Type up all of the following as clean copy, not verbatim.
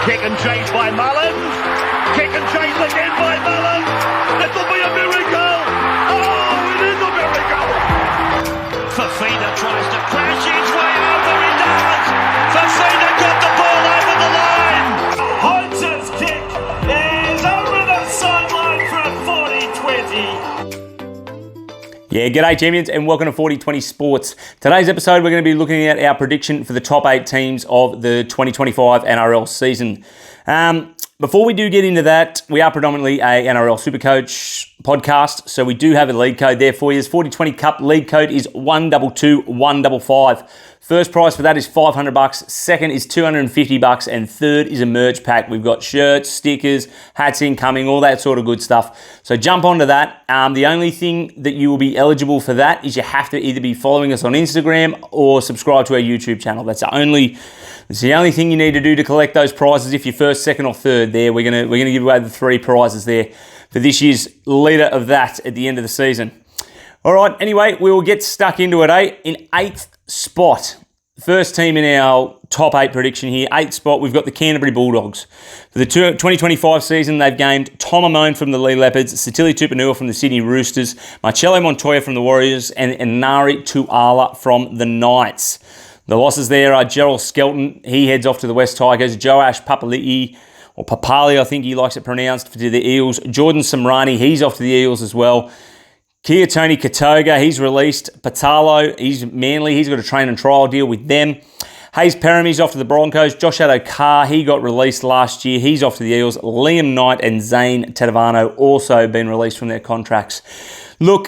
Kick and chase by Mullins. Kick and chase again by Mullins. It'll be a miracle. Oh, it is a miracle. Fafita tries to crash his way over. He does. Fafita got the ball over the line. Hunter's kick is over the sideline for a 40-20. Yeah, g'day champions and welcome to 40-20 Sports. Today's episode we're going to be looking at our prediction for the top 8 teams of the 2025 NRL season. Before we do get into that, we are predominantly a NRL Supercoach podcast, so we do have a league code there for you. 40-20 Cup league code is 122155. First prize for that is $500, second is $250, and third is a merch pack. We've got shirts, stickers, hats incoming, all that sort of good stuff. So jump onto that. The only thing that you will be eligible for that is you have to either be following us on Instagram or subscribe to our YouTube channel. It's the only thing you need to do to collect those prizes. If you're first, second, or third, there we're gonna give away the 3 prizes there for this year's leader of that at the end of the season. All right. Anyway, we will get stuck into it. In 8th spot, first team in our top 8 prediction here. 8th spot, we've got the Canterbury Bulldogs. For the 2025 season, they've gained Tom Amone from the Lee Leopards, Sitili Tupanua from the Sydney Roosters, Marcello Montoya from the Warriors, and Nari Tuala from the Knights. The losses there are Gerald Skelton, he heads off to the West Tigers, Joash Papali'i, or Papali, I think he likes it pronounced, to the Eels. Jordan Samrani, he's off to the Eels as well. Kia Tony Katoga, he's released. Patalo, he's Manly, he's got a train and trial deal with them. Hayes Perham, he's off to the Broncos. Josh Addo-Carr, he got released last year, he's off to the Eels. Liam Knight and Zane Tadavano also been released from their contracts. Look,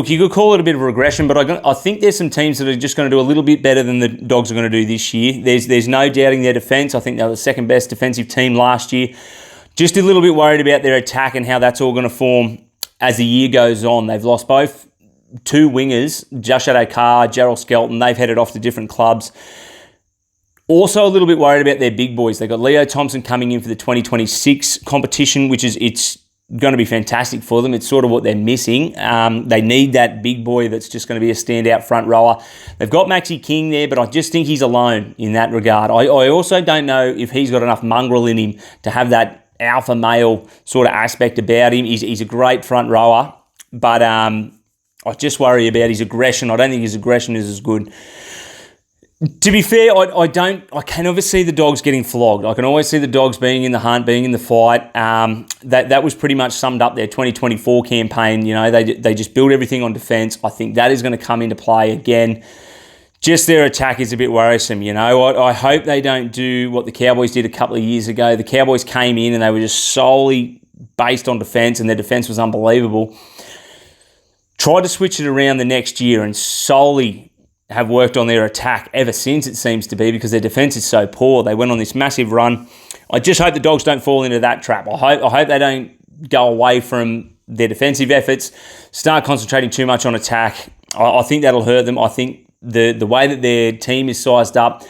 you could call it a bit of regression, but I think there's some teams that are just going to do a little bit better than the Dogs are going to do this year. There's no doubting their defence. I think they were the second best defensive team last year. Just a little bit worried about their attack and how that's all going to form as the year goes on. They've lost both 2 wingers, Josh Addo-Carr, Gerald Skelton. They've headed off to different clubs. Also a little bit worried about their big boys. They've got Leo Thompson coming in for the 2026 competition, which is it's going to be fantastic for them. It's sort of what they're missing. They need that big boy that's just going to be a standout front rower. They've got Maxi King there, but I just think he's alone in that regard. I also don't know if he's got enough mongrel in him to have that alpha male sort of aspect about him. He's a great front rower, but I just worry about his aggression. I don't think his aggression is as good. To be fair, I can never see the Dogs getting flogged. I can always see the Dogs being in the hunt, being in the fight. That was pretty much summed up their 2024 campaign. You know, they just build everything on defence. I think that is going to come into play again. Just their attack is a bit worrisome, you know. I hope they don't do what the Cowboys did a couple of years ago. The Cowboys came in and they were just solely based on defence, and their defence was unbelievable. Tried to switch it around the next year and solely have worked on their attack ever since, it seems to be, because their defence is so poor. They went on this massive run. I just hope the Dogs don't fall into that trap. I hope they don't go away from their defensive efforts, start concentrating too much on attack. I think that'll hurt them. I think the way that their team is sized up,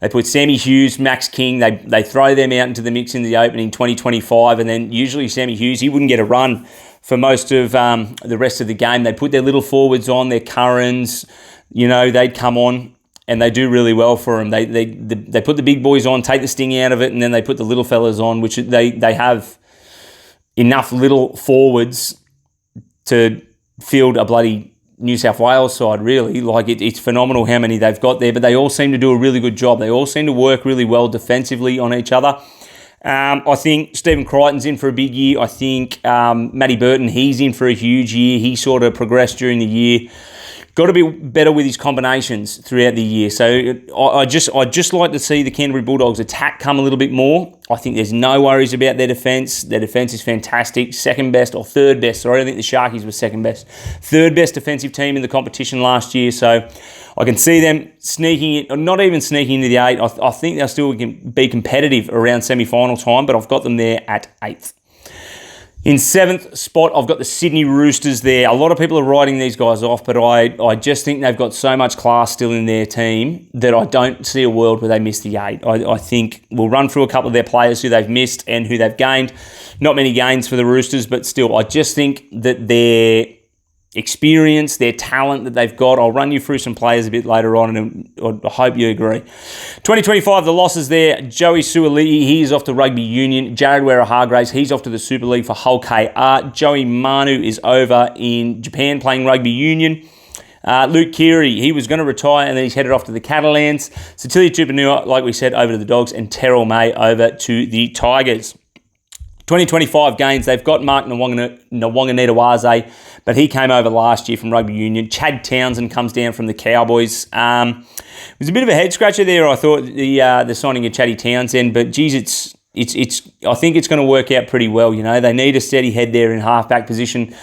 they put Sammy Hughes, Max King, they throw them out into the mix in the opening 2025, and then usually Sammy Hughes, he wouldn't get a run for most of the rest of the game. They put their little forwards on, their Currans, you know, they'd come on and they do really well for them. They put the big boys on, take the sting out of it, and then they put the little fellas on, which they have enough little forwards to field a bloody New South Wales side, really. Like, it's phenomenal how many they've got there, but they all seem to do a really good job. They all seem to work really well defensively on each other. I think Stephen Crichton's in for a big year. I think Matty Burton, he's in for a huge year. He sort of progressed during the year. Got to be better with his combinations throughout the year. So I just like to see the Canterbury Bulldogs attack come a little bit more. I think there's no worries about their defence. Their defence is fantastic. Second best or third best. Sorry, I think the Sharkies were second best. Third best defensive team in the competition last year. So I can see them sneaking in, or not even sneaking into the 8. I think they'll still be competitive around semi-final time, but I've got them there at 8th. In 7th spot, I've got the Sydney Roosters there. A lot of people are writing these guys off, but I just think they've got so much class still in their team that I don't see a world where they miss the 8. I think we'll run through a couple of their players who they've missed and who they've gained. Not many gains for the Roosters, but still, I just think that their experience, their talent that they've got. I'll run you through some players a bit later on, and I hope you agree. 2025, the losses there. Joey Suaalii, he's off to Rugby Union. Jared Wera-Hargraves, he's off to the Super League for Hull KR. Joey Manu is over in Japan playing Rugby Union. Luke Keary, he was going to retire and then he's headed off to the Catalans. Satilia Tupanua, like we said, over to the Dogs, and Terrell May over to the Tigers. 2025 gains, they've got Mark Nawanga-Nitawaze, but he came over last year from Rugby Union. Chad Townsend comes down from the Cowboys. It was a bit of a head scratcher there, I thought, the signing of Chatty Townsend, but geez, I think it's going to work out pretty well. You know, they need a steady head there in halfback position.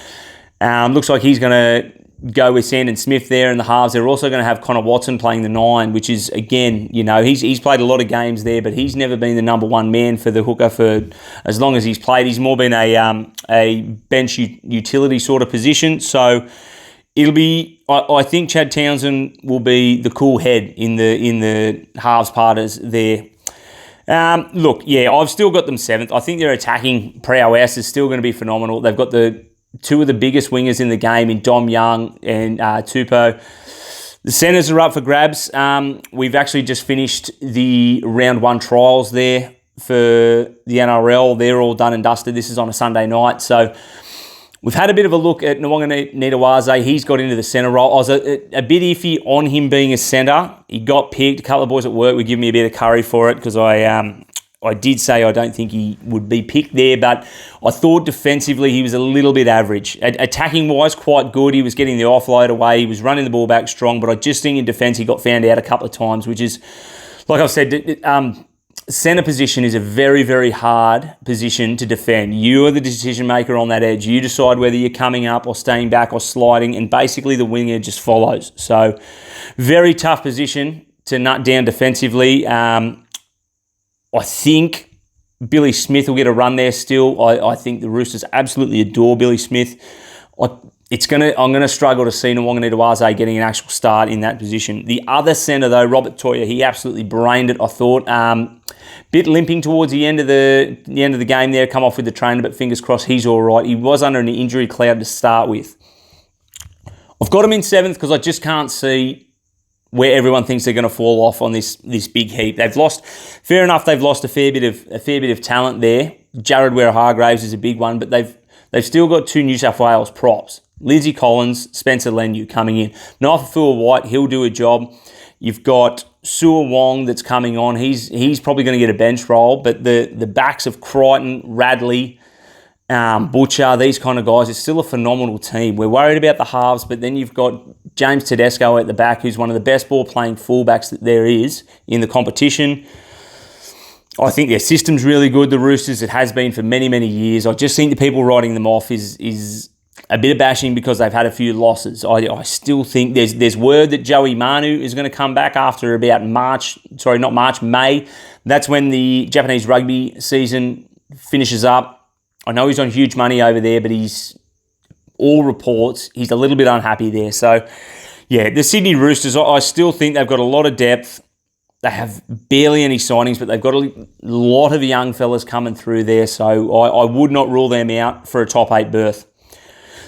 Looks like he's going to go with Sandon Smith there in the halves. They're also going to have Connor Watson playing the 9, which is, again, you know, he's played a lot of games there, but he's never been the number one man for the hooker for as long as he's played. He's more been a bench utility sort of position. So it'll be, I think Chad Townsend will be the cool head in the halves parters there. Look, yeah, I've still got them 7th. I think their attacking prowess is still going to be phenomenal. They've got the two of the biggest wingers in the game in Dom Young and Tupou. The centres are up for grabs. We've actually just finished the round 1 trials there for the NRL. They're all done and dusted. This is on a Sunday night. So we've had a bit of a look at Nawanga-Nitawaze. He's got into the centre role. I was a bit iffy on him being a centre. He got picked. A couple of boys at work would give me a bit of curry for it because I did say I don't think he would be picked there, but I thought defensively he was a little bit average. Attacking-wise, quite good. He was getting the offload away. He was running the ball back strong, but I just think in defence he got found out a couple of times, which is, like I've said, centre position is a very, very hard position to defend. You are the decision maker on that edge. You decide whether you're coming up or staying back or sliding, and basically the winger just follows. So very tough position to nut down defensively. I think Billy Smith will get a run there still. I think the Roosters absolutely adore Billy Smith. I'm going to struggle to see Nawanga-Nitawaze getting an actual start in that position. The other centre, though, Robert Toya, he absolutely brained it, I thought. Bit limping towards the end of the game there, come off with the trainer, but fingers crossed he's all right. He was under an injury cloud to start with. I've got him in 7th because I just can't see where everyone thinks they're going to fall off on this big heap. They've lost a fair bit of talent there. Jared Wera-Hargraves is a big one, but they've still got 2 New South Wales props. Lizzie Collins, Spencer Leniu coming in. Naifafua White, he'll do a job. You've got Sua Wong that's coming on. He's probably going to get a bench role, but the backs of Crichton, Radley, Butcher, these kind of guys, it's still a phenomenal team. We're worried about the halves, but then you've got James Tedesco at the back, who's one of the best ball-playing fullbacks that there is in the competition. I think their system's really good, the Roosters. It has been for many, many years. I just think the people writing them off is a bit of bashing because they've had a few losses. I still think there's word that Joey Manu is going to come back after about May. That's when the Japanese rugby season finishes up. I know he's on huge money over there, but all reports, he's a little bit unhappy there. So, yeah, the Sydney Roosters, I still think they've got a lot of depth. They have barely any signings, but they've got a lot of young fellas coming through there. So I would not rule them out for a top 8 berth.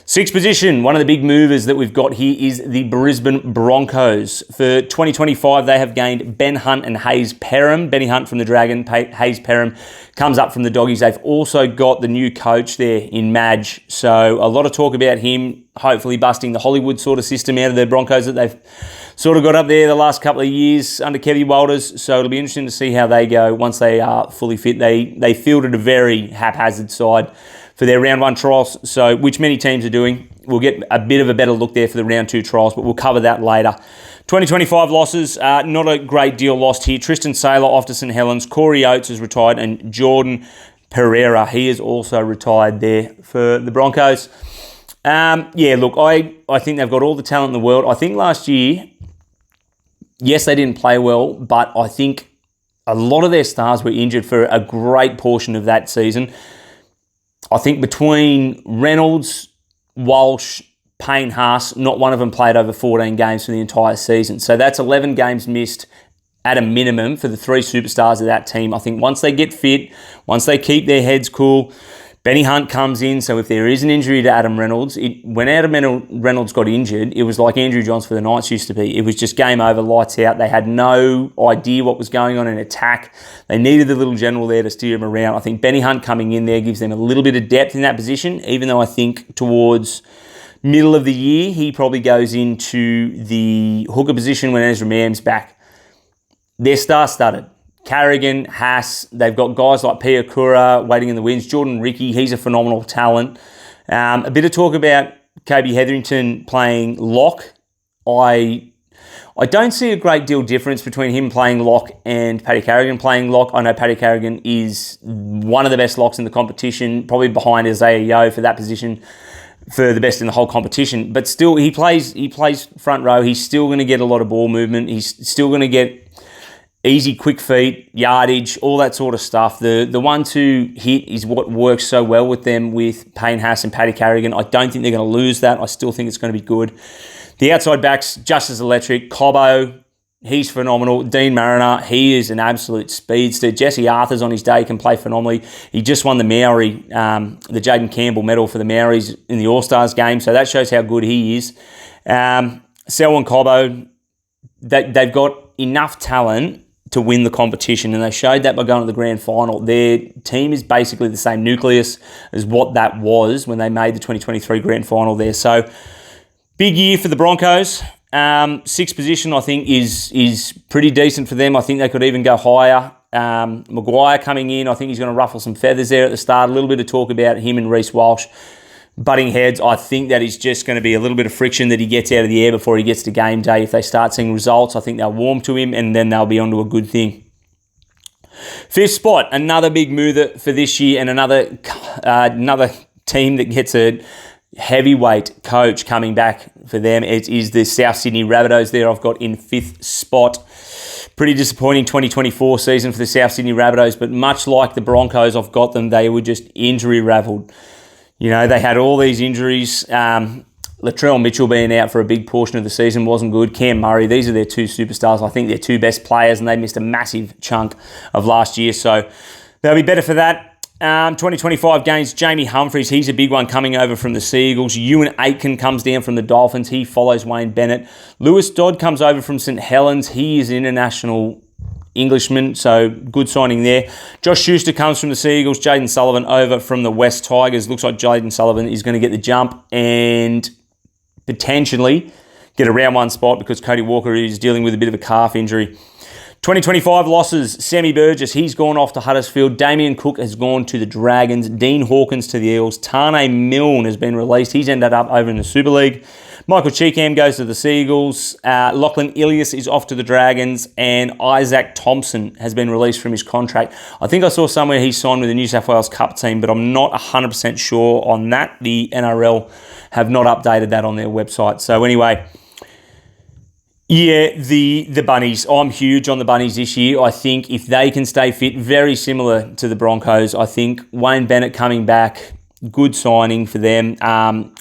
6th position, one of the big movers that we've got here is the Brisbane Broncos. For 2025, they have gained Ben Hunt and Hayes Perham. Benny Hunt from the Dragon, Hayes Perham comes up from the Doggies. They've also got the new coach there in Madge. So a lot of talk about him hopefully busting the Hollywood sort of system out of the Broncos that they've sort of got up there the last couple of years under Kevy Walters. So it'll be interesting to see how they go once they are fully fit. They fielded a very haphazard side for their round 1 trials, so which many teams are doing. We'll get a bit of a better look there for the round 2 trials, but we'll cover that later. 2025 losses, not a great deal lost here. Tristan Saylor off to St Helens. Corey Oates is retired, and Jordan Pereira, he is also retired there for the Broncos. Look, I think they've got all the talent in the world. I think last year, yes, they didn't play well, but I think a lot of their stars were injured for a great portion of that season. I think between Reynolds, Walsh, Payne Haas, not one of them played over 14 games for the entire season. So that's 11 games missed at a minimum for the 3 superstars of that team. I think once they get fit, once they keep their heads cool, Benny Hunt comes in, so if there is an injury to Adam Reynolds, when Adam Reynolds got injured, it was like Andrew Johns for the Knights used to be. It was just game over, lights out. They had no idea what was going on in attack. They needed the little general there to steer him around. I think Benny Hunt coming in there gives them a little bit of depth in that position, even though I think towards middle of the year, he probably goes into the hooker position when Ezra Mann's back. They're star-studded. Carrigan, Haas, they've got guys like Pia Kura waiting in the wings. Jordan Ricky, he's a phenomenal talent. A bit of talk about Kobe Hetherington playing lock. I don't see a great deal difference between him playing lock and Paddy Carrigan playing lock. I know Paddy Carrigan is one of the best locks in the competition, probably behind Isaiah Yeo for that position, for the best in the whole competition. But still, he plays front row. He's still going to get a lot of ball movement. He's still going to get easy, quick feet, yardage, all that sort of stuff. The 1-2 hit is what works so well with them with Payne Haas and Paddy Carrigan. I don't think they're going to lose that. I still think it's going to be good. The outside backs, just as electric. Cobbo, he's phenomenal. Dean Mariner, he is an absolute speedster. Jesse Arthur's on his day, can play phenomenally. He just won the Maori, the Jaden Campbell medal for the Maoris in the All-Stars game, so that shows how good he is. Selwyn Cobbo, they've got enough talent to win the competition, and they showed that by going to the grand final. Their team is basically the same nucleus as what that was when they made the 2023 grand final there. So, big year for the Broncos. Sixth position, I think, is pretty decent for them. I think they could even go higher. Maguire coming in, I think he's going to ruffle some feathers there at the start. A little bit of talk about him and Reece Walsh butting heads. I think that is just going to be a little bit of friction that he gets out of the air before he gets to game day. If they start seeing results, I think they'll warm to him, and then they'll be onto a good thing. Fifth spot, another big mover for this year, and another team that gets a heavyweight coach coming back for them. It is the South Sydney Rabbitohs there I've got in fifth spot. Pretty disappointing 2024 season for the South Sydney Rabbitohs, but much like the Broncos, I've got them. They were just injury-ravelled. You know, they had all these injuries. Latrell Mitchell being out for a big portion of the season wasn't good. Cam Murray, these are their two superstars. I think they're two best players, and they missed a massive chunk of last year, so they'll be better for that. 2025 games, Jamie Humphries, he's a big one coming over from the Seagulls. Ewan Aitken comes down from the Dolphins. He follows Wayne Bennett. Lewis Dodd comes over from St Helens. He is an international Englishman, so good signing there. Josh Schuster comes from the Seagulls. Jaden Sullivan over from the West Tigers. Looks like Jaden Sullivan is going to get the jump and potentially get a round one spot because Cody Walker is dealing with a bit of a calf injury. 2025 losses, Sammy Burgess, he's gone off to Huddersfield. Damien Cook has gone to the Dragons. Dean Hawkins to the Eels. Tane Milne has been released. He's ended up over in the Super League. Michael Cheekham goes to the Seagulls. Lachlan Ilias is off to the Dragons. And Isaac Thompson has been released from his contract. I think I saw somewhere he signed with the New South Wales Cup team, but I'm not 100% sure on that. The NRL have not updated that on their website. So anyway, yeah, the Bunnies. I'm huge on the Bunnies this year. I think if they can stay fit, very similar to the Broncos, I think Wayne Bennett coming back, good signing for them.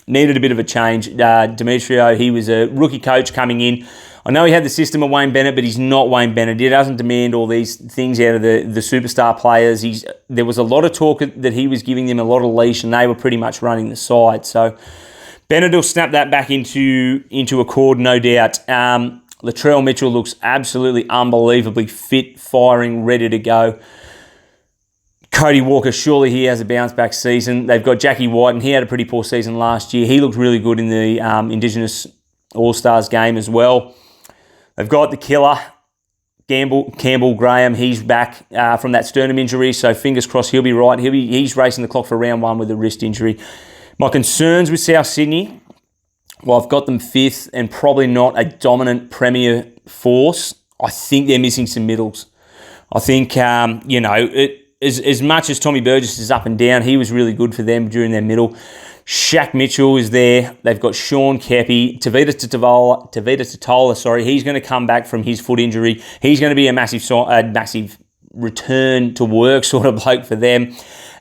Needed a bit of a change. Demetrio, he was a rookie coach coming in. I know he had the system of Wayne Bennett, but he's not Wayne Bennett. He doesn't demand all these things out of the superstar players. There was a lot of talk that he was giving them a lot of leash, and they were pretty much running the side. So Bennett will snap that back into a chord, no doubt. Latrell Mitchell looks absolutely unbelievably fit, firing, ready to go. Cody Walker, surely he has a bounce-back season. They've got Jackie White, and he had a pretty poor season last year. He looked really good in the Indigenous All-Stars game as well. They've got the killer, Campbell Graham. He's back from that sternum injury, so fingers crossed he'll be right. He's racing the clock for round one with a wrist injury. My concerns with South Sydney, well, I've got them fifth and probably not a dominant premier force. I think they're missing some middles. I think, as much as Tommy Burgess is up and down, he was really good for them during their middle. Shaq Mitchell is there. They've got Sean Kepi. Tavita Totola, he's going to come back from his foot injury. He's going to be a massive return to work sort of bloke for them.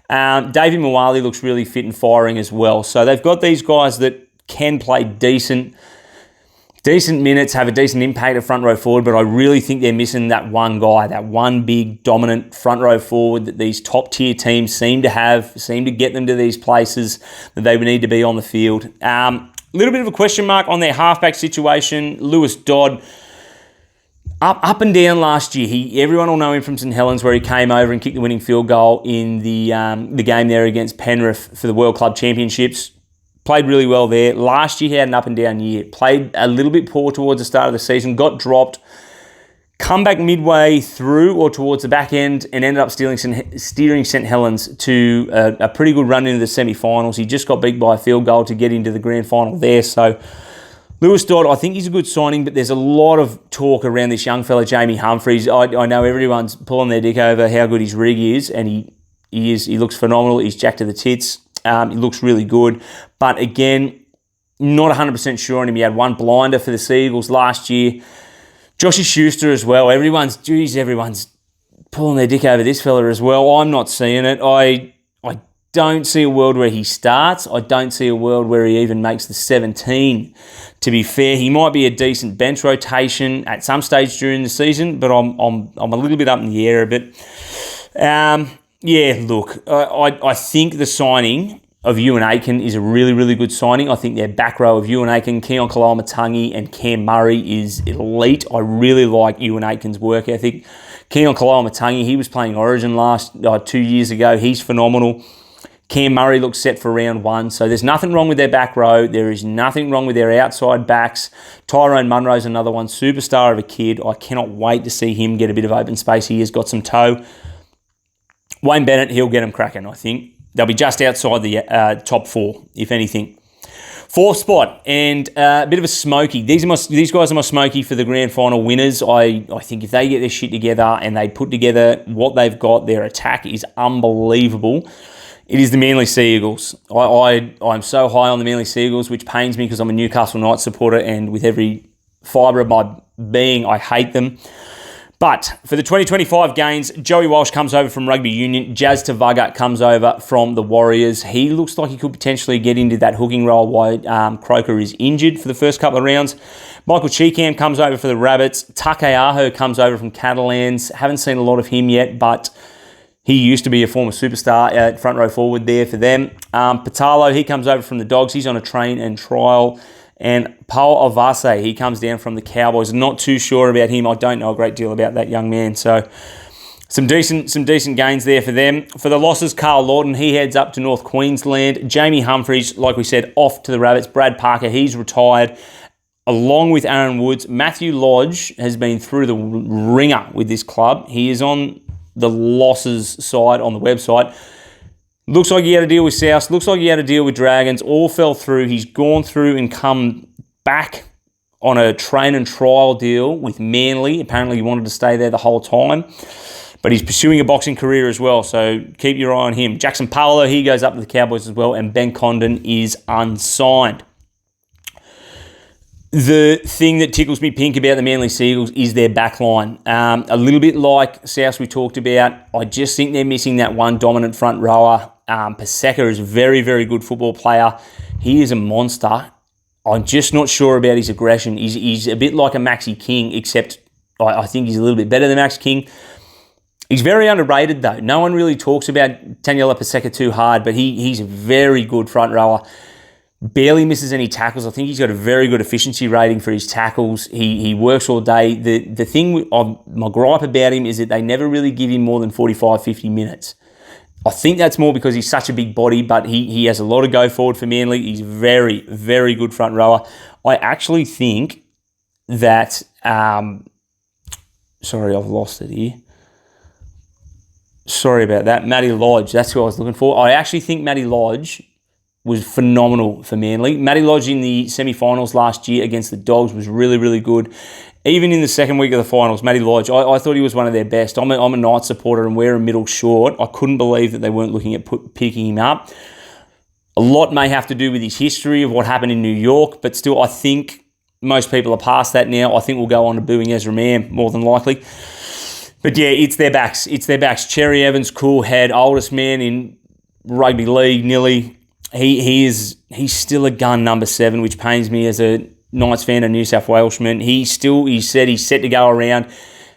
Davey Mwali looks really fit and firing as well. So they've got these guys that can play decent decent minutes, have a decent impact at front row forward, but I really think they're missing that one guy, that one big dominant front row forward that these top tier teams seem to get them to these places that they would need to be on the field. Little bit of a question mark on their halfback situation. Lewis Dodd, up and down last year. Everyone will know him from St Helens, where he came over and kicked the winning field goal in the game there against Penrith for the World Club Championships. Played really well there. Last year he had an up and down year. Played a little bit poor towards the start of the season. Got dropped. Come back midway through or towards the back end and ended up steering St Helens to a pretty good run into the semi-finals. He just got beat by a field goal to get into the grand final there. So Lewis Dodd, I think he's a good signing, but there's a lot of talk around this young fella, Jamie Humphries. I know everyone's pulling their dick over how good his rig is, and he looks phenomenal. He's jacked to the tits. He looks really good. But again, not 100% sure on him. He had one blinder for the Seagulls last year. Joshy Schuster as well. Everyone's pulling their dick over this fella as well. I'm not seeing it. I don't see a world where he starts. I don't see a world where he even makes the 17. To be fair, he might be a decent bench rotation at some stage during the season, but I'm a little bit up in the air a bit. Look, I think the signing of Ewan Aitken is a really, really good signing. I think their back row of Ewan Aitken, Keon Kalamatangi and Cam Murray is elite. I really like Ewan Aitken's work ethic. Keon Kalamatangi, he was playing Origin 2 years ago. He's phenomenal. Cam Murray looks set for round 1. So there's nothing wrong with their back row. There is nothing wrong with their outside backs. Tyrone Munro's another one. Superstar of a kid. I cannot wait to see him get a bit of open space. He has got some toe. Wayne Bennett, he'll get them cracking, I think. They'll be just outside the top 4, if anything. 4th spot, and a bit of a smoky. These guys are my smoky for the grand final winners. I think if they get their shit together and they put together what they've got, their attack is unbelievable. It is the Manly Sea Eagles. I'm so high on the Manly Sea Eagles, which pains me because I'm a Newcastle Knights supporter, and with every fibre of my being, I hate them. But for the 2025 gains, Joey Walsh comes over from Rugby Union. Jazz Tavaga comes over from the Warriors. He looks like he could potentially get into that hooking role while Croker is injured for the first couple of rounds. Michael Cheekham comes over for the Rabbits. Takeaho comes over from Catalans. Haven't seen a lot of him yet, but he used to be a former superstar at front row forward there for them. Patalo, he comes over from the Dogs. He's on a train and trial. And Paul Avase, he comes down from the Cowboys. Not too sure about him. I don't know a great deal about that young man. So some decent gains there for them. For the losses, Carl Lawton, he heads up to North Queensland. Jamie Humphries, like we said, off to the Rabbits. Brad Parker, he's retired, along with Aaron Woods. Matthew Lodge has been through the ringer with this club. He is on the losses side on the website. Looks like he had to deal with South. Looks like he had to deal with Dragons. All fell through. He's gone through and come back on a train and trial deal with Manly. Apparently he wanted to stay there the whole time. But he's pursuing a boxing career as well, so keep your eye on him. Jackson Paolo, he goes up to the Cowboys as well, and Ben Condon is unsigned. The thing that tickles me pink about the Manly Sea Eagles is their backline. A little bit like South we talked about. I just think they're missing that one dominant front rower. Paseka is a very, very good football player. He is a monster. I'm just not sure about his aggression. He's a bit like a Maxi King, except I think he's a little bit better than Max King. He's very underrated, though. No one really talks about Taniela Paseka too hard, but he's a very good front rower. Barely misses any tackles. I think he's got a very good efficiency rating for his tackles. He works all day. The thing, my gripe about him is that they never really give him more than 45, 50 minutes. I think that's more because he's such a big body, but he has a lot of go forward for Manly. He's a very, very good front rower. I actually think that... sorry, I've lost it here. Sorry about that. Matty Lodge, that's who I was looking for. I actually think Matty Lodge was phenomenal for Manly. Matty Lodge in the semi-finals last year against the Dogs was really, really good. Even in the second week of the finals, Matty Lodge, I thought he was one of their best. I'm a Knights supporter and we're a middle short. I couldn't believe that they weren't looking at picking him up. A lot may have to do with his history of what happened in New York, but still I think most people are past that now. I think we'll go on to booing Ezra Mann more than likely. But yeah, it's their backs. It's their backs. Cherry Evans, cool head, oldest man in rugby league, nearly. He's still a gun number 7, which pains me as a Knights fan and New South Welshman. He said he's set to go around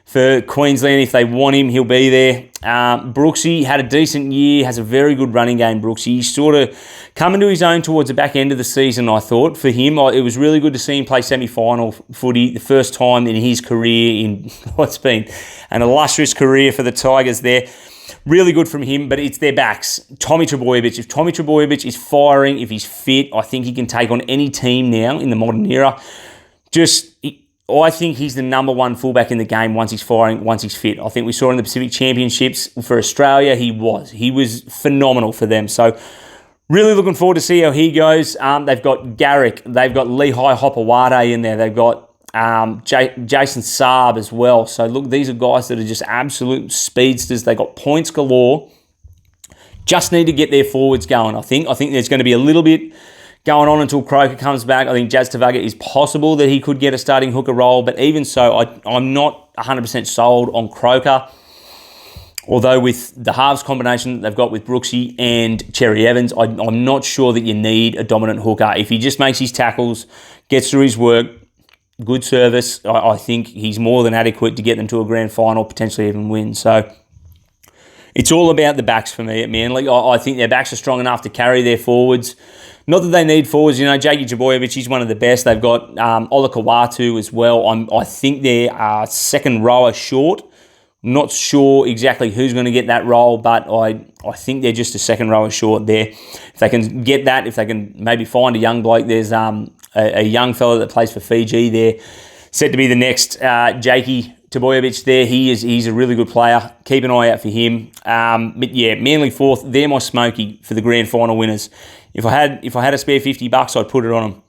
for Queensland. If they want him, he'll be there. Brooksy had a decent year, has a very good running game, Brooksy. He's sort of come into his own towards the back end of the season, I thought. For him, it was really good to see him play semi-final footy, the first time in his career in what's been an illustrious career for the Tigers there. Really good from him, but it's their backs. Tommy Trbojevic. If Tommy Trbojevic is firing, if he's fit, I think he can take on any team now in the modern era. I think he's the number one fullback in the game once he's firing, once he's fit. I think we saw in the Pacific Championships for Australia, he was phenomenal for them. So really looking forward to see how he goes. They've got Garrick, they've got Lehigh Hopewade in there, they've got Jason Saab as well. So look, these are guys that are just absolute speedsters. They got points galore. Just need to get their forwards going, I think. I think there's going to be a little bit going on until Croker comes back. I think Jazz Tavaga is possible that he could get a starting hooker role, but even so, I'm not 100% sold on Croker. Although with the halves combination that they've got with Brooksy and Cherry Evans, I'm not sure that you need a dominant hooker. If he just makes his tackles, gets through his work, good service, I think he's more than adequate to get them to a grand final, potentially even win. So it's all about the backs for me at Manly. I think their backs are strong enough to carry their forwards. Not that they need forwards, Jakey Trbojevic, he's one of the best. They've got Ola Kawatu as well. I think they're second rower short. Not sure exactly who's going to get that role, but I think they're just a second rower short there. If they can get that, if they can maybe find a young bloke, there's a young fella that plays for Fiji there, set to be the next Jakey Trbojevic there. He's a really good player. Keep an eye out for him. But yeah, Manly fourth. They're my smoky for the grand final winners. If I had a spare $50, I'd put it on them.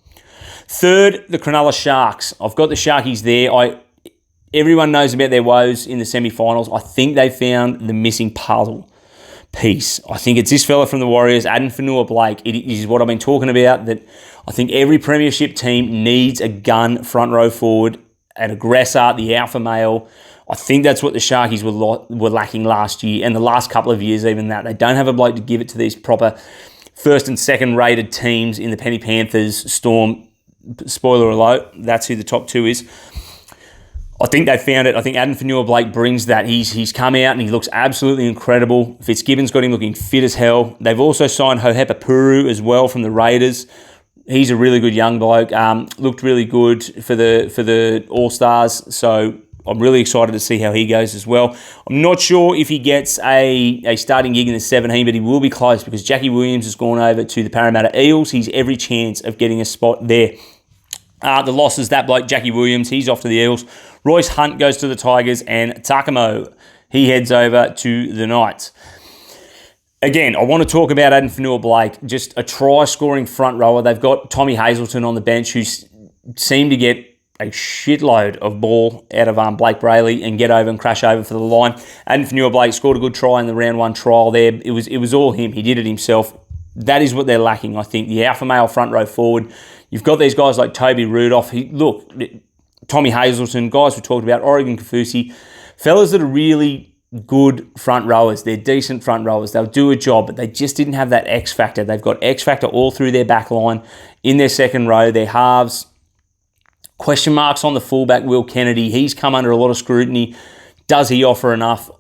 Third, the Cronulla Sharks. I've got the Sharkies there. Everyone knows about their woes in the semi-finals. I think they found the missing puzzle piece. I think it's this fella from the Warriors, Addin Fanua-Blake. It is what I've been talking about, that I think every premiership team needs a gun front row forward, an aggressor, the alpha male. I think that's what the Sharkies were lacking last year and the last couple of years even that. They don't have a bloke to give it to these proper first and second rated teams in the Penny Panthers, Storm. Spoiler alert, that's who the top two is. I think they found it. I think Addin Fanua-Blake brings that. He's come out and he looks absolutely incredible. Fitzgibbon's got him looking fit as hell. They've also signed Hohepa Puru as well from the Raiders. He's a really good young bloke. Looked really good for the All-Stars. So I'm really excited to see how he goes as well. I'm not sure if he gets a starting gig in the 17, but he will be close because Jackie Williams has gone over to the Parramatta Eels. He's every chance of getting a spot there. The losses, that bloke, Jackie Williams, he's off to the Eels. Royce Hunt goes to the Tigers, and Takamo, he heads over to the Knights. Again, I want to talk about Addin Fanua-Blake, just a try-scoring front rower. They've got Tommy Hazelton on the bench, who seemed to get a shitload of ball out of Blake Brayley and get over and crash over for the line. Addin Fanua-Blake scored a good try in the round one trial there. It was all him. He did it himself. That is what they're lacking, I think. The alpha male front row forward. You've got these guys like Toby Rudolph. Tommy Hazelton, guys we talked about, Oregon Kafusi. Fellas that are really good front rowers. They're decent front rowers. They'll do a job, but they just didn't have that X factor. They've got X factor all through their back line, in their second row, their halves. Question marks on the fullback, Will Kennedy. He's come under a lot of scrutiny. Does he offer enough?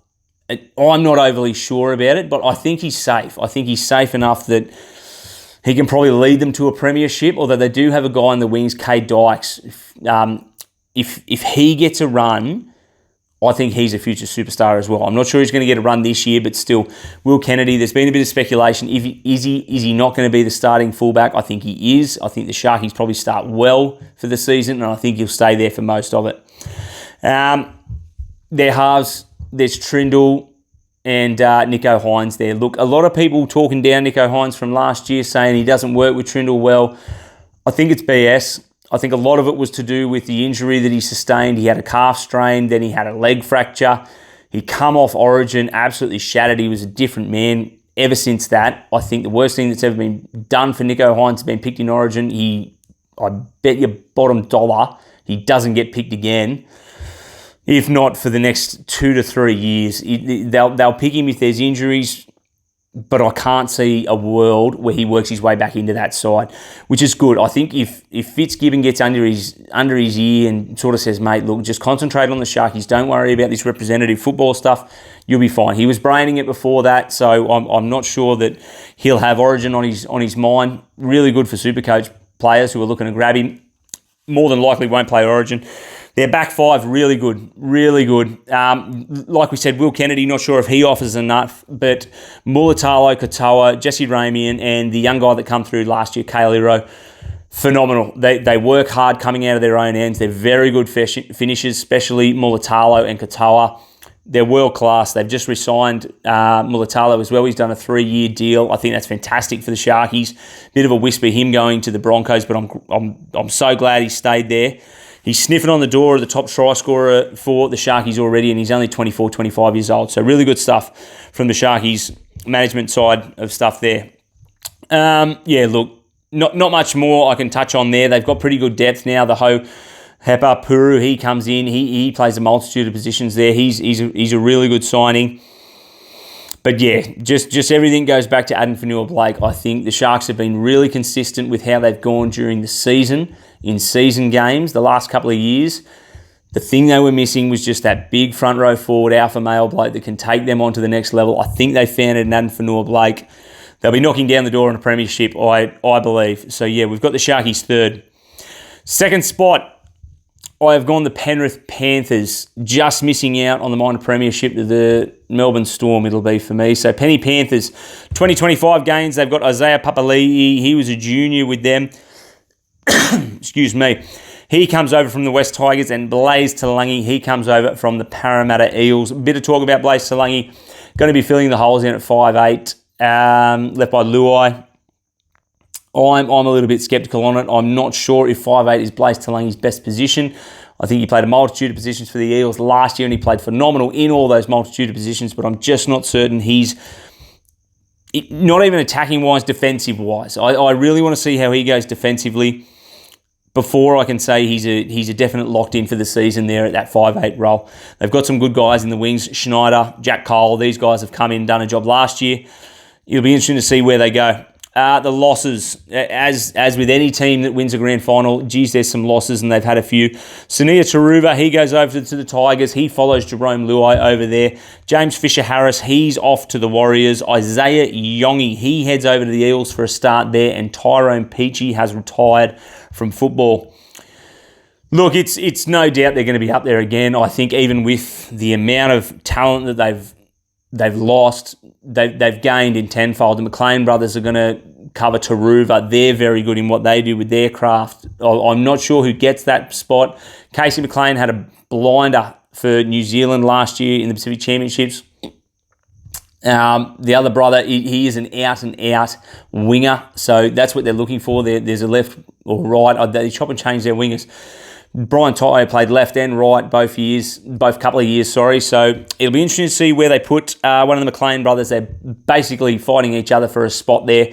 I'm not overly sure about it, but I think he's safe. I think he's safe enough that he can probably lead them to a premiership, although they do have a guy in the wings, Cade Dykes. If he gets a run, I think he's a future superstar as well. I'm not sure he's going to get a run this year, but still, Will Kennedy, there's been a bit of speculation. Is he not going to be the starting fullback? I think he is. I think the Sharkies probably start well for the season, and I think he'll stay there for most of it. Their halves, there's Trindle and Nico Hines there. Look, a lot of people talking down Nico Hines from last year, saying he doesn't work with Trindle well. I think it's BS. I think a lot of it was to do with the injury that he sustained. He had a calf strain, then he had a leg fracture. He come off Origin, absolutely shattered. He was a different man ever since that. I think the worst thing that's ever been done for Nico Hines has been picked in Origin. I bet you bottom dollar he doesn't get picked again. If not for the next 2 to 3 years. They'll pick him if there's injuries. but I can't see a world where he works his way back into that side, which is good. I think if Fitzgibbon gets under his ear and sort of says, mate, look, just concentrate on the Sharkies, don't worry about this representative football stuff, you'll be fine. He was braining it before that, so I'm not sure that he'll have Origin on his mind. Really good for Supercoach players who are looking to grab him. More than likely won't play Origin. Their back five, really good, really good. Like we said, Will Kennedy, not sure if he offers enough, but Mulatalo, Katoa, Jesse Ramian, and the young guy that come through last year, Kale Iro, phenomenal. They work hard coming out of their own ends. They're very good finishers, especially Mulatalo and Katoa. They're world class. They've just re-signed Mulatalo as well. He's done a 3-year deal. I think that's fantastic for the Sharkies. Bit of a whisper him going to the Broncos, but I'm so glad he stayed there. He's sniffing on the door of the top try scorer for the Sharkies already, and he's only 24, 25 years old. So really good stuff from the Sharkies management side of stuff there. Look, not much more I can touch on there. They've got pretty good depth now. The Hepa Puru, he comes in. He plays a multitude of positions there. He's a really good signing. But yeah, just everything goes back to Adam Fanua-Blake. I think the Sharks have been really consistent with how they've gone during the season, in season games, the last couple of years. The thing they were missing was just that big front row forward alpha male bloke that can take them on to the next level. I think they found it in Adam Fanua-Blake. They'll be knocking down the door on a premiership, I believe. So yeah, we've got the Sharkies third. Second spot, I have gone the Penrith Panthers, just missing out on the minor premiership to the Melbourne Storm, it'll be for me. So Penny Panthers, 2025 games. They've got Isaiah Papali'i. He was a junior with them. Excuse me. He comes over from the West Tigers, and Blaze Talangi, he comes over from the Parramatta Eels. A bit of talk about Blaze Talangi. Going to be filling the holes in at 5'8", left by Luai. I'm a little bit sceptical on it. I'm not sure if 5'8" is Blaze Talangi's best position. I think he played a multitude of positions for the Eels last year, and he played phenomenal in all those multitude of positions, but I'm just not certain he's, not even attacking-wise, defensive-wise. I really want to see how he goes defensively before I can say he's a definite locked-in for the season there at that 5'8" role. They've got some good guys in the wings. Schneider, Jack Cole, these guys have come in and done a job last year. It'll be interesting to see where they go. The losses, as with any team that wins a grand final, geez, there's some losses, and they've had a few. Sunia Taruva, he goes over to the Tigers. He follows Jerome Luai over there. James Fisher-Harris, he's off to the Warriors. Isaiah Yongi, he heads over to the Eels for a start there, and Tyrone Peachy has retired from football. Look, it's no doubt they're going to be up there again. I think even with the amount of talent that they've lost, they've gained in tenfold. The McLean brothers are going to cover Taruva. They're very good in what they do with their craft. I'm not sure who gets that spot. Casey McLean had a blinder for New Zealand last year in the Pacific Championships. The other brother, he is an out-and-out winger, so that's what they're looking for. There's a left or right. They chop and change their wingers. Brian Toto played left and right both couple of years, So it'll be interesting to see where they put one of the McLean brothers. They're basically fighting each other for a spot there.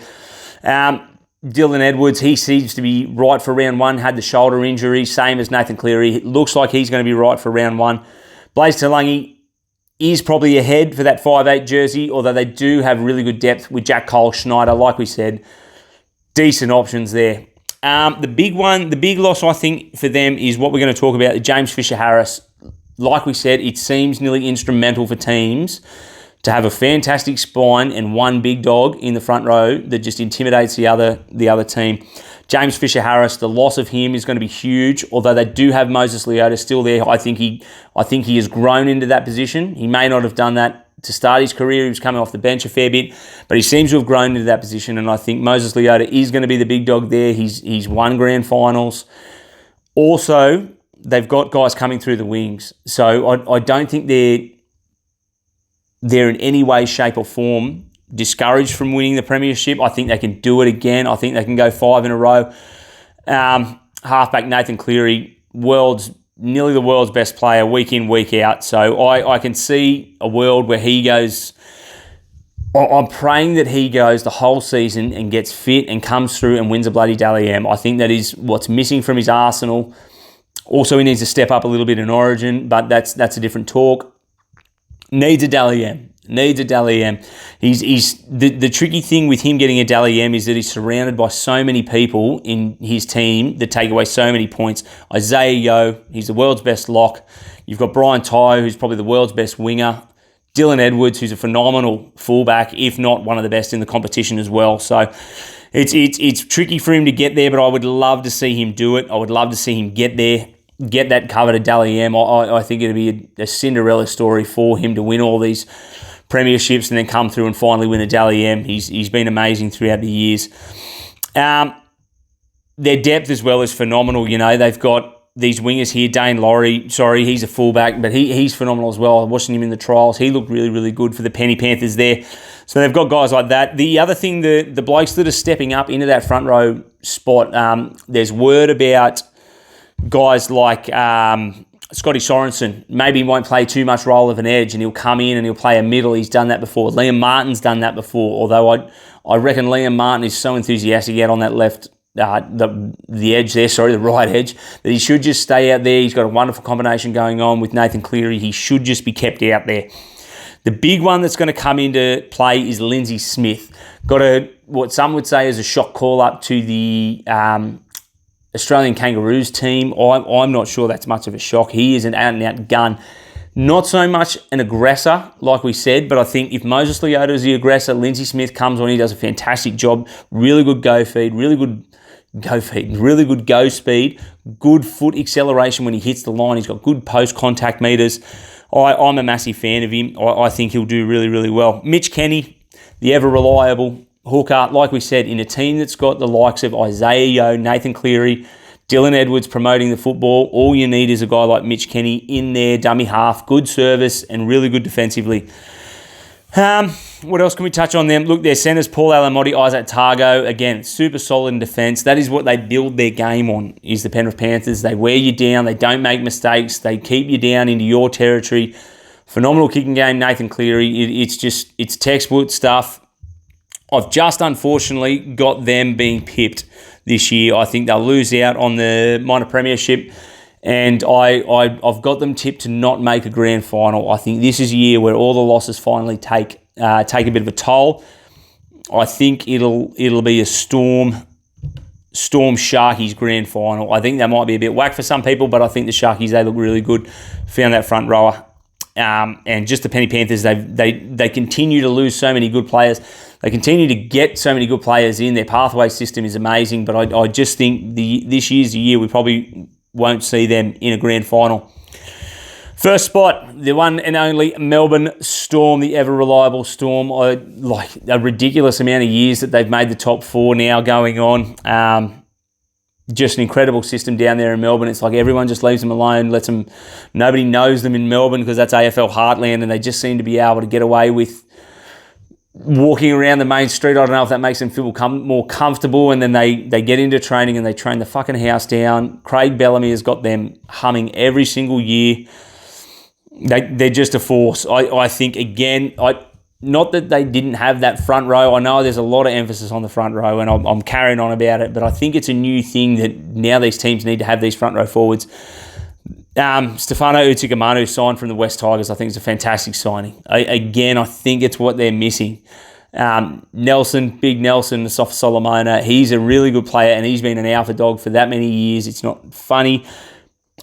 Dylan Edwards, he seems to be right for round one, had the shoulder injury, same as Nathan Cleary. It looks like he's going to be right for round one. Blaze Talangi is probably ahead for that 5'8" jersey, although they do have really good depth with Jack Cole, Schneider, like we said. Decent options there. The big loss, I think, for them is what we're going to talk about, James Fisher-Harris. Like we said, it seems nearly instrumental for teams to have a fantastic spine and one big dog in the front row that just intimidates the other team. James Fisher-Harris, the loss of him is going to be huge, although they do have Moses Leota still there. I think he has grown into that position. He may not have done that to start his career. He was coming off the bench a fair bit, but he seems to have grown into that position, and I think Moses Leota is going to be the big dog there. He's won grand finals. Also, they've got guys coming through the wings, so I don't think they're in any way, shape or form discouraged from winning the premiership. I think they can do it again. I think they can go 5 in a row. Halfback Nathan Cleary, nearly the world's best player week in, week out. So I can see a world where he goes. I'm praying that he goes the whole season and gets fit and comes through and wins a bloody Dally M. I think that is what's missing from his arsenal. Also, he needs to step up a little bit in Origin, but that's a different talk. Needs a Dally M. Needs a Dally M. The tricky thing with him getting a Dally M is that he's surrounded by so many people in his team that take away so many points. Isaiah Yeo, he's the world's best lock. You've got Brian Tyre, who's probably the world's best winger. Dylan Edwards, who's a phenomenal fullback, if not one of the best in the competition as well. So it's tricky for him to get there, but I would love to see him do it. I would love to see him get there, get that covered at Dally M. I think it'd be a Cinderella story for him to win all these premierships and then come through and finally win a Dally M. He's been amazing throughout the years. Their depth as well is phenomenal. You know, they've got these wingers here. Dane Laurie, he's a fullback, but he's phenomenal as well. I was watching him in the trials. He looked really, really good for the Penny Panthers there. So they've got guys like that. The other thing, the blokes that are stepping up into that front row spot, there's word about guys like Scotty Sorensen. Maybe he won't play too much role of an edge and he'll come in and he'll play a middle. He's done that before. Liam Martin's done that before, although I reckon Liam Martin is so enthusiastic out on that left, the edge there, the right edge, that he should just stay out there. He's got a wonderful combination going on with Nathan Cleary. He should just be kept out there. The big one that's going to come into play is Lindsay Smith. Got what some would say is a shock call-up to the Australian Kangaroos team. I'm not sure that's much of a shock. He is an out-and-out gun. Not so much an aggressor, like we said, but I think if Moses Leota is the aggressor, Lindsay Smith comes on, he does a fantastic job. Really good go feed, really good go speed, good foot acceleration when he hits the line. He's got good post-contact meters. I'm a massive fan of him. I think he'll do really, really well. Mitch Kenny, the ever-reliable hooker, like we said, in a team that's got the likes of Isaiah Yeo, Nathan Cleary, Dylan Edwards promoting the football. All you need is a guy like Mitch Kenny in there, dummy half, good service, and really good defensively. What else can we touch on them? Look, their centres, Paul Alamotti, Isaac Targo, again, super solid in defence. That is what they build their game on, is the Penrith Panthers. They wear you down. They don't make mistakes. They keep you down into your territory. Phenomenal kicking game, Nathan Cleary. It's textbook stuff. I've just unfortunately got them being pipped this year. I think they'll lose out on the minor premiership, and I've got them tipped to not make a grand final. I think this is a year where all the losses finally take a bit of a toll. I think it'll be a Storm Sharkies grand final. I think that might be a bit whack for some people, but I think the Sharkies, they look really good. Found that front rower. And just the Penny Panthers, they continue to lose so many good players. They continue to get so many good players in. Their pathway system is amazing, but I just think this year's the year we probably won't see them in a grand final. First spot, the one and only Melbourne Storm, the ever-reliable Storm. Like a ridiculous amount of years that they've made the top four now going on. Just an incredible system down there in Melbourne. It's like everyone just leaves them alone, lets them. Nobody knows them in Melbourne because that's AFL heartland, and they just seem to be able to get away with walking around the main street. I don't know if that makes them feel more comfortable, and then they get into training and they train the fucking house down. Craig Bellamy has got them humming every single year. They're just a force. I think, again, not that they didn't have that front row. I know there's a lot of emphasis on the front row, and I'm carrying on about it, but I think it's a new thing that now these teams need to have these front row forwards. Stefano Utsikamanu signed from the West Tigers. I think it's a fantastic signing. Again, I think it's what they're missing. Nelson, Big Nelson, the Soft Solomona, he's a really good player, and he's been an alpha dog for that many years. It's not funny.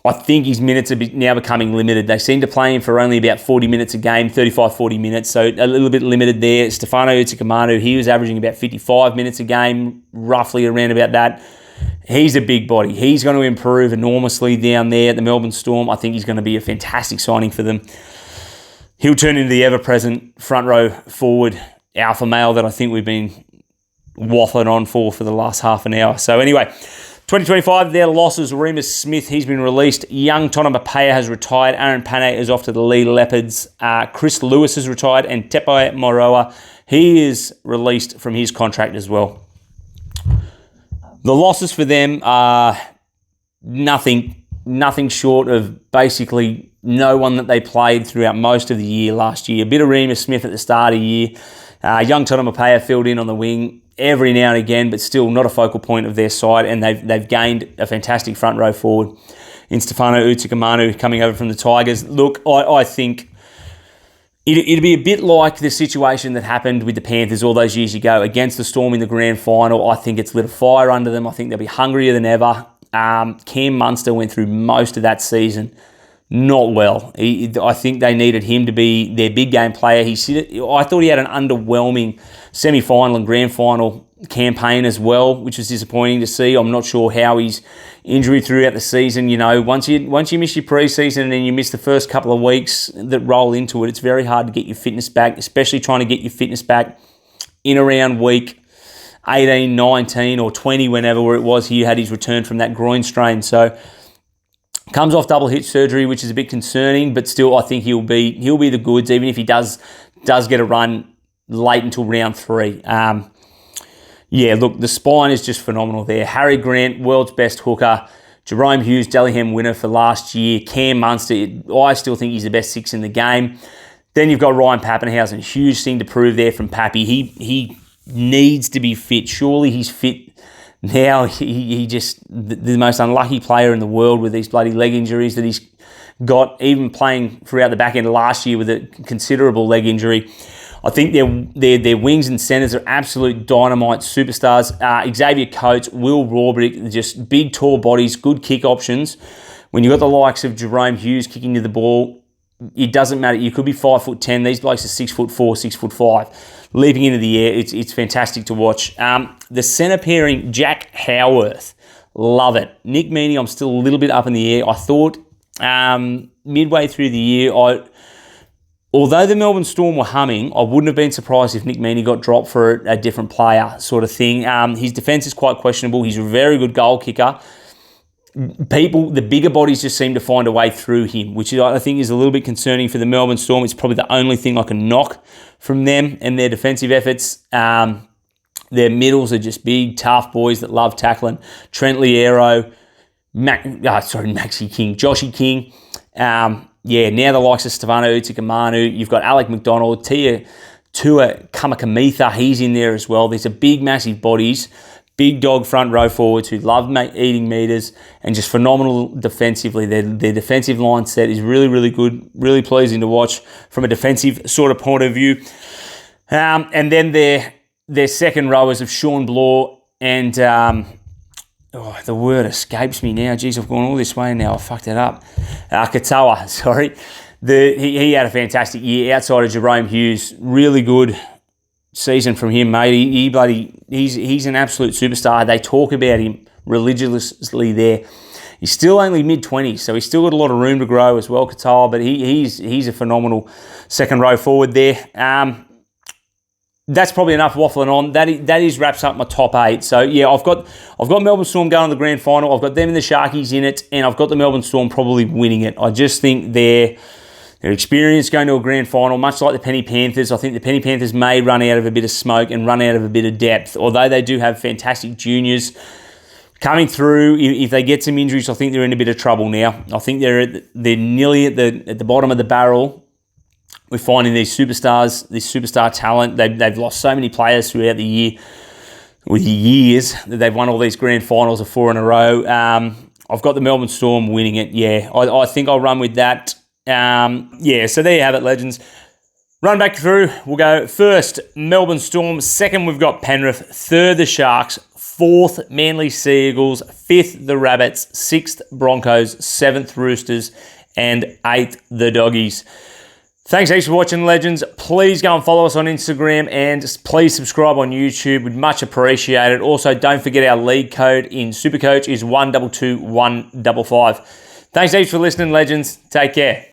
I think his minutes are now becoming limited. They seem to play him for only about 40 minutes a game, 35, 40 minutes, so a little bit limited there. Stefano Utsikamanu, he was averaging about 55 minutes a game, roughly around about that. He's a big body. He's going to improve enormously down there at the Melbourne Storm. I think he's going to be a fantastic signing for them. He'll turn into the ever-present front row forward alpha male that I think we've been waffling on for the last half an hour. So anyway, 2025, their losses. Remus Smith, he's been released. Young Tonamapea has retired. Aaron Pane is off to the Lee Leopards. Chris Lewis has retired. And Tepai Moroa, he is released from his contract as well. The losses for them are nothing short of basically no one that they played throughout most of the year last year. A bit of Remus Smith at the start of the year. Young Tonamapea filled in on the wing every now and again, but still not a focal point of their side, and they've gained a fantastic front row forward in Stefano Utsikamanu coming over from the Tigers. Look, I think It'd be a bit like the situation that happened with the Panthers all those years ago against the Storm in the grand final. I think it's lit a fire under them. I think they'll be hungrier than ever. Cam Munster went through most of that season not well. I think they needed him to be their big game player. I thought he had an underwhelming semi-final and grand final campaign as well, which was disappointing to see. I'm not sure how his injury throughout the season. Once you miss your preseason and then you miss the first couple of weeks that roll into it, it's very hard to get your fitness back, especially trying to get your fitness back in around week 18, 19 or 20, whenever it was he had his return from that groin strain. So comes off double hip surgery, which is a bit concerning, but still I think he'll be the goods, even if he does get a run late until round 3. Yeah, look, the spine is just phenomenal there. Harry Grant, world's best hooker. Jerome Hughes, Dellingham winner for last year. Cam Munster, I still think he's the best 6 in the game. Then you've got Ryan Papenhuyzen, huge thing to prove there from Pappy. He needs to be fit. Surely he's fit now. He just, the most unlucky player in the world with these bloody leg injuries that he's got, even playing throughout the back end of last year with a considerable leg injury. I think their wings and centres are absolute dynamite superstars. Xavier Coates, Will Rawbrick, just big, tall bodies, good kick options. When you've got the likes of Jerome Hughes kicking to the ball, it doesn't matter. You could be 5'10". These blokes are 6'4", 6'5". Leaping into the air, it's fantastic to watch. The centre pairing, Jack Howarth, love it. Nick Meaney, I'm still a little bit up in the air. I thought midway through the year, although the Melbourne Storm were humming, I wouldn't have been surprised if Nick Meaney got dropped for a different player sort of thing. His defence is quite questionable. He's a very good goal kicker. The bigger bodies just seem to find a way through him, which I think is a little bit concerning for the Melbourne Storm. It's probably the only thing I can knock from them and their defensive efforts. Their middles are just big, tough boys that love tackling. Trent Liero, Maxi King, Joshy King. Now the likes of Stefano Utikamanu, you've got Alec McDonald, Tua Kamakamitha, he's in there as well. These are big, massive bodies, big dog front row forwards who love eating metres and just phenomenal defensively. Their defensive line set is really, really good, really pleasing to watch from a defensive sort of point of view. And then their second rowers of Sean Bloor and... the word escapes me now. Jeez, I've gone all this way now. I fucked it up. Katoa, sorry. He had a fantastic year outside of Jerome Hughes. Really good season from him, mate. He's an absolute superstar. They talk about him religiously there. He's still only mid-20s, so he's still got a lot of room to grow as well, Katoa, but he's a phenomenal second row forward there. That's probably enough waffling on. That wraps up my top 8. So yeah, I've got Melbourne Storm going to the grand final. I've got them and the Sharkies in it, and I've got the Melbourne Storm probably winning it. I just think their experience going to a grand final, much like the Penny Panthers. I think the Penny Panthers may run out of a bit of smoke and run out of a bit of depth, although they do have fantastic juniors coming through. If they get some injuries, I think they're in a bit of trouble now. I think they're nearly at the bottom of the barrel. We're finding these superstars, this superstar talent. They've lost so many players throughout the years that they've won all these grand finals of 4 in a row. I've got the Melbourne Storm winning it. Yeah, I think I'll run with that. So there you have it, legends. Run back through. We'll go first, Melbourne Storm. Second, we've got Penrith. Third, the Sharks. Fourth, Manly Sea Eagles. Fifth, the Rabbits. Sixth, Broncos. Seventh, Roosters. And eighth, the Doggies. Thanks heaps for watching, legends. Please go and follow us on Instagram and please subscribe on YouTube. We'd much appreciate it. Also, don't forget our league code in Supercoach is 122155. Thanks heaps for listening, legends. Take care.